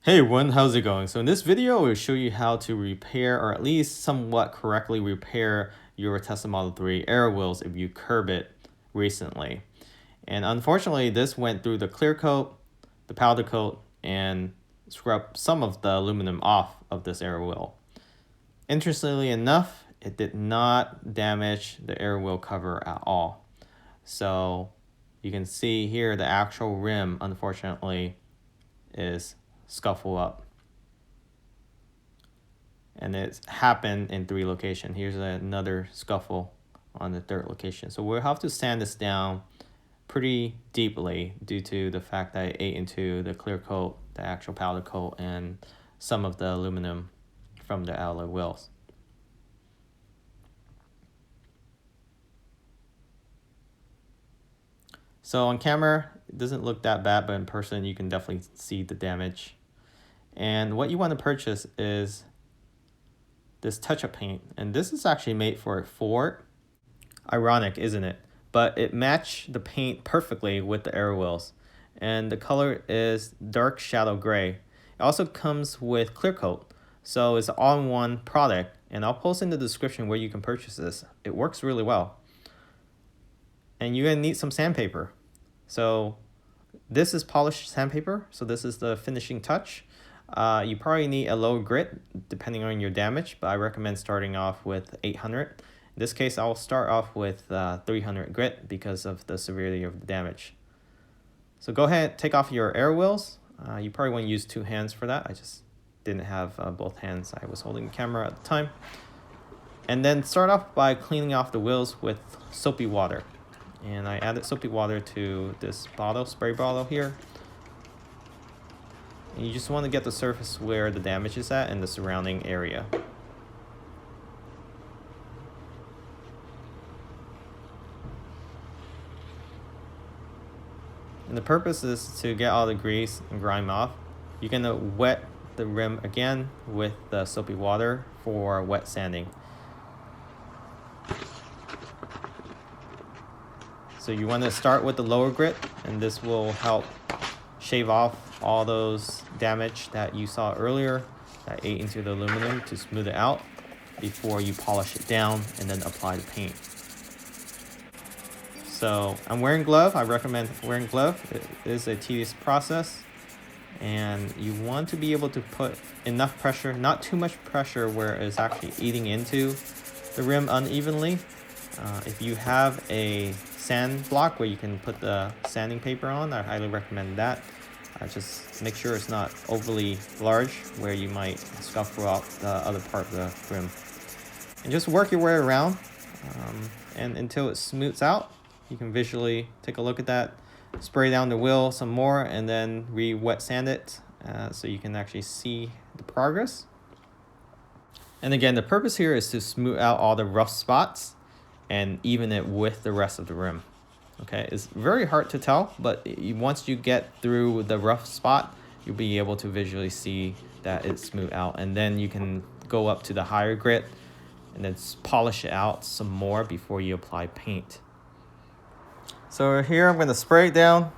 Hey everyone, how's it going? So in this video, I will show you how to repair or at least somewhat correctly repair your Tesla Model 3 Aero wheels if you curb it recently. And unfortunately, this went through the clear coat, the powder coat, and scrubbed some of the aluminum off of this Aero wheel. Interestingly enough, it did not damage the Aero wheel cover at all. So you can see here the actual rim, unfortunately, is scuffle up. And it's happened in 3 locations. Here's another scuffle on the 3rd location. So we'll have to sand this down pretty deeply due to the fact that I ate into the clear coat, the actual powder coat, and some of the aluminum from the alloy wheels. So on camera, it doesn't look that bad, but in person, you can definitely see the damage. And what you want to purchase is this touch-up paint. And this is actually made for a Ford. Ironic, isn't it? But it matched the paint perfectly with the Aero wheels. And the color is dark shadow gray. It also comes with clear coat. So it's an all-in-one product. And I'll post in the description where you can purchase this. It works really well. And you're gonna need some sandpaper. So this is polished sandpaper. So this is the finishing touch. You probably need a low grit depending on your damage, but I recommend starting off with 800. In this case, I'll start off with 300 grit because of the severity of the damage. So go ahead, take off your air wheels. You probably want to use 2 hands for that. I just didn't have both hands. I was holding the camera at the time. And then start off by cleaning off the wheels with soapy water. And I added soapy water to this bottle, spray bottle here. And you just want to get the surface where the damage is at and the surrounding area. And the purpose is to get all the grease and grime off. You're going to wet the rim again with the soapy water for wet sanding. So you want to start with the lower grit, and this will help shave off all those damage that you saw earlier that ate into the aluminum to smooth it out before you polish it down and then apply the paint. So I'm wearing glove. I recommend wearing glove. It is a tedious process, and you want to be able to put enough pressure, not too much pressure where it's actually eating into the rim unevenly. If you have a sand block where you can put the sanding paper on, I highly recommend that. Just make sure it's not overly large where you might scuffle out the other part of the rim. And just work your way around and until it smooths out. You can visually take a look at that, spray down the wheel some more, and then re-wet sand it so you can actually see the progress. And again, the purpose here is to smooth out all the rough spots and even it with the rest of the rim. Okay, it's very hard to tell, but once you get through the rough spot, you'll be able to visually see that it's smooth out. And then you can go up to the higher grit and then polish it out some more before you apply paint. So here I'm going to spray it down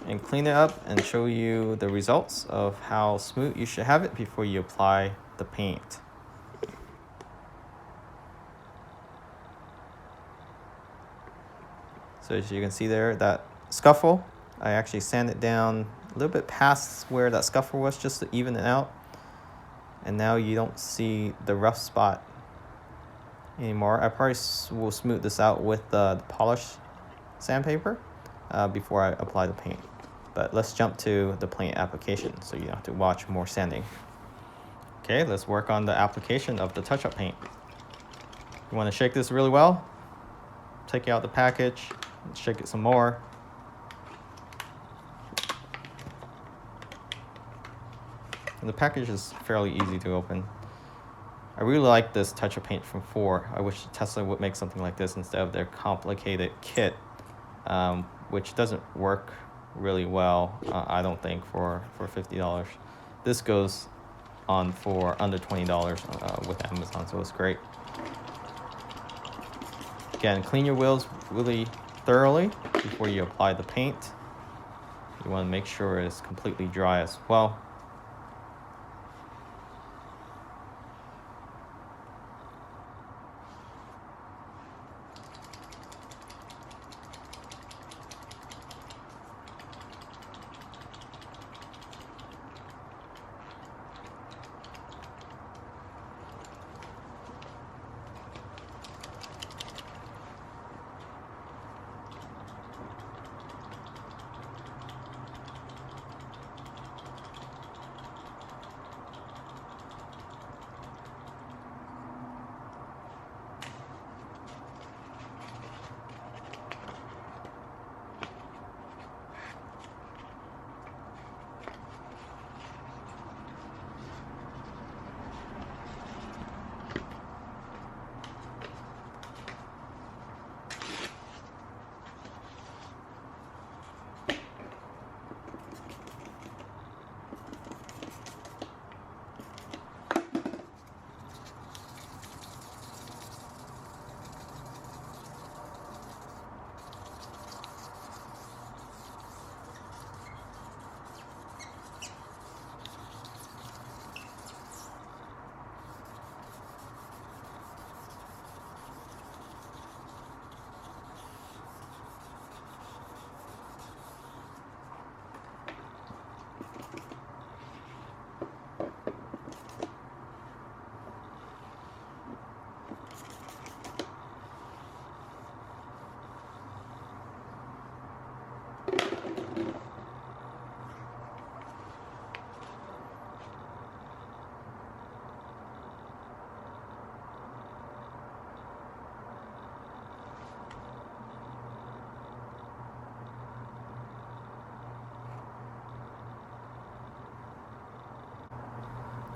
and clean it up and show you the results of how smooth you should have it before you apply the paint. So as you can see there, that scuffle, I actually sanded down a little bit past where that scuffle was just to even it out. And now you don't see the rough spot anymore. I probably will smooth this out with the polished sandpaper before I apply the paint. But let's jump to the paint application so you don't have to watch more sanding. Okay, let's work on the application of the touch-up paint. You want to shake this really well. Take out the package, shake it some more. And the package is fairly easy to open. I really like this touch-up paint from Ford. I wish Tesla would make something like this instead of their complicated kit, which doesn't work really well, I don't think, for $50. This goes on for under $20 with Amazon, so it's great. Again, clean your wheels really thoroughly before you apply the paint. You want to make sure it's completely dry as well.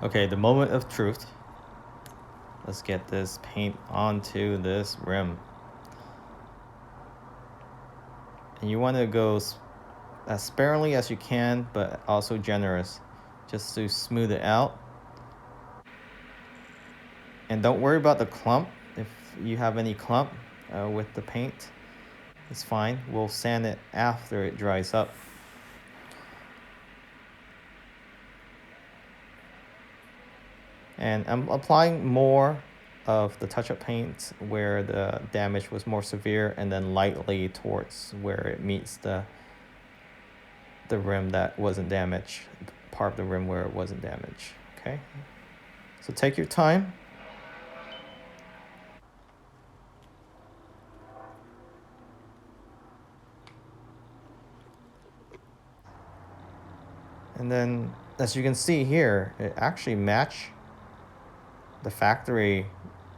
Okay, the moment of truth. Let's get this paint onto this rim. And you want to go as sparingly as you can, but also generous, just to smooth it out. And don't worry about the clump. If you have any clump with the paint, it's fine. We'll sand it after it dries up. And I'm applying more of the touch-up paint where the damage was more severe, and then lightly towards where it meets the rim that wasn't damaged, part of the rim where it wasn't damaged. Okay, so take your time. And then, as you can see here, it actually matched the factory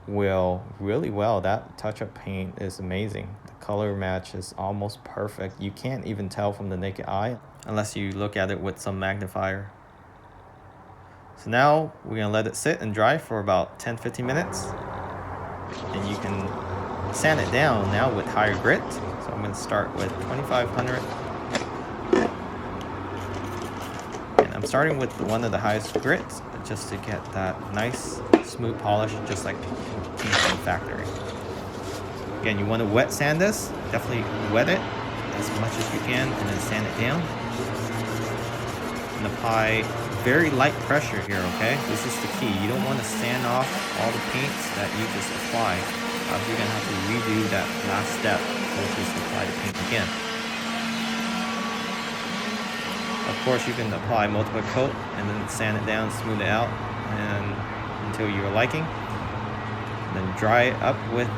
wheel really well. That touch-up paint is amazing. The color match is almost perfect. You can't even tell from the naked eye unless you look at it with some magnifier. So now we're gonna let it sit and dry for about 10-15 minutes. And you can sand it down now with higher grit. So I'm gonna start with 2500. And I'm starting with one of the highest grits just to get that nice smooth polish, just like from factory. Again, you want to wet sand this. Definitely wet it as much as you can, and then sand it down. And apply very light pressure here, okay? This is the key. You don't want to sand off all the paints that you just apply. You're gonna have to redo that last step, which is apply the paint again. Of course, you can apply multiple coat and then sand it down, smooth it out, and until your liking. And then dry it up with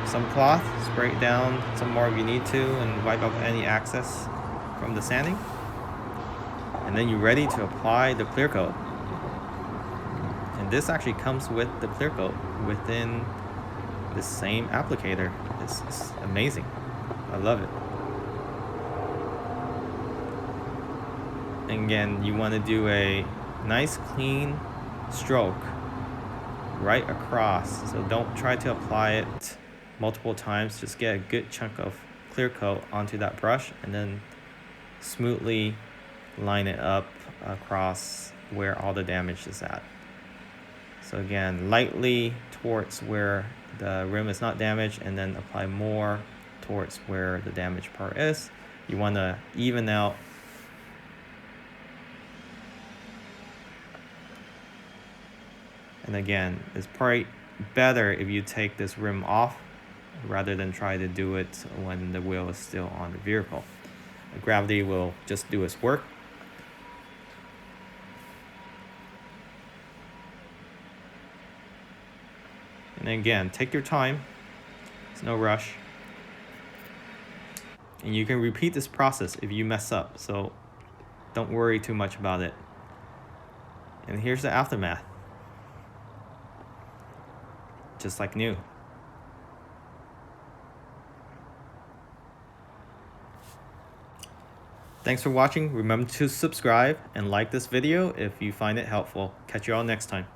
some cloth, spray it down some more if you need to, and wipe up any excess from the sanding. And then you're ready to apply the clear coat. And this actually comes with the clear coat within the same applicator. This is amazing. I love it. And again, you want to do a nice clean stroke right across. So don't try to apply it multiple times. Just get a good chunk of clear coat onto that brush and then smoothly line it up across where all the damage is at. So again, lightly towards where the rim is not damaged, and then apply more towards where the damaged part is. You want to even out And again, it's probably better if you take this rim off rather than try to do it when the wheel is still on the vehicle. Gravity will just do its work. And again, take your time. It's no rush. And you can repeat this process if you mess up, so don't worry too much about it. And here's the aftermath. Just like new. Thanks for watching. Remember to subscribe and like this video if you find it helpful. Catch you all next time.